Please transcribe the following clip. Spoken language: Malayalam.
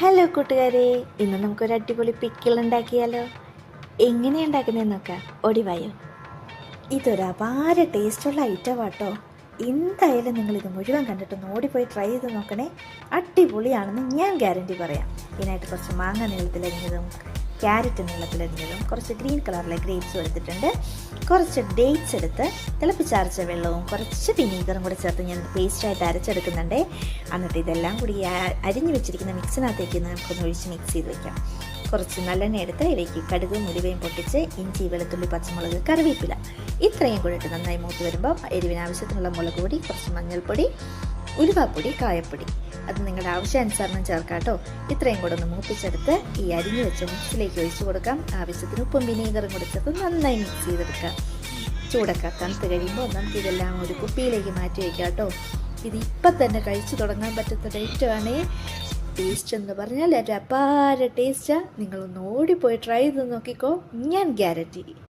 ഹലോ കൂട്ടുകാരെ, ഇന്ന് നമുക്കൊരു അടിപൊളി പിക്കിൾ ഉണ്ടാക്കിയാലോ. എങ്ങനെയാണ് ഉണ്ടാക്കുന്നതെന്ന് നോക്കാം. ഓടിവായോ. ഇതൊരു അപാര ടേസ്റ്റുള്ള ഐറ്റമാട്ടോ. എന്തായാലും നിങ്ങളിത് മുഴുവൻ കണ്ടിട്ടൊന്ന് ഓടിപ്പോയി ട്രൈ ചെയ്ത് നോക്കണേ. അടിപൊളിയാണെന്ന് ഞാൻ ഗ്യാരണ്ടി പറയാം. ഇതിനായിട്ട് കുറച്ച് മാങ്ങ നീളത്തിലരിഞ്ഞതും ക്യാരറ്റ് നീളത്തിലരിഞ്ഞതും കുറച്ച് ഗ്രീൻ കളറിലെ ഗ്രേപ്സും എടുത്തിട്ടുണ്ട്. കുറച്ച് ഡേറ്റ്സ് എടുത്ത് തിളപ്പിച്ചരച്ച വെള്ളവും കുറച്ച് വിനീഗറും കൂടെ ചേർത്ത് ഞാൻ പേസ്റ്റായിട്ട് അരച്ചെടുക്കുന്നുണ്ട്. എന്നിട്ട് ഇതെല്ലാം കൂടി അരിഞ്ഞു വെച്ചിരിക്കുന്ന മിക്സിനകത്തേക്ക് നമുക്കൊന്ന് ഒഴിച്ച് മിക്സ് ചെയ്ത് വയ്ക്കാം. കുറച്ച് നല്ലെണ്ണ എടുത്ത് ഇതിലേക്ക് കടുകും ഉലുവയും പൊട്ടിച്ച് ഇഞ്ചി, വെളുത്തുള്ളി, പച്ചമുളക്, കറിവേപ്പില ഇത്രയും കൂടി ഇട്ട് നന്നായി മൂത്ത് വരുമ്പോൾ എരിവിന് ആവശ്യത്തിനുള്ള മുളക് പൊടി, കുറച്ച് മഞ്ഞൾപ്പൊടി, ഉലുവാപ്പൊടി, കായപ്പൊടി അത് നിങ്ങളുടെ ആവശ്യാനുസരണം ചേർക്കാട്ടോ. ഇത്രയും കൂടെ ഒന്ന് മൂപ്പിച്ചെടുത്ത് ഈ അരിഞ്ഞു വെച്ച മിക്സിലേക്ക് ഒഴിച്ചു കൊടുക്കാം. ആവശ്യത്തിന് ഉപ്പും വിനീഗറും കൂടി ചേർത്ത് നന്നായി മിക്സ് ചെയ്തെടുക്കാം. ചൂടൊക്കെ തണുത്ത് കഴിയുമ്പോൾ നമുക്കിതെല്ലാം ഒരു കുപ്പിയിലേക്ക് മാറ്റി വയ്ക്കാം കേട്ടോ. ഇത് ഇപ്പം തന്നെ കഴിച്ചു തുടങ്ങാൻ പറ്റുന്ന ഡേറ്റാണ്. ടേസ്റ്റ് എന്ന് പറഞ്ഞാൽ ഒരു അപാര ടേസ്റ്റാണ്. നിങ്ങളൊന്ന് ഓടിപ്പോയി ട്രൈ ചെയ്ത് നോക്കിക്കോ, ഞാൻ ഗ്യാരണ്ടി.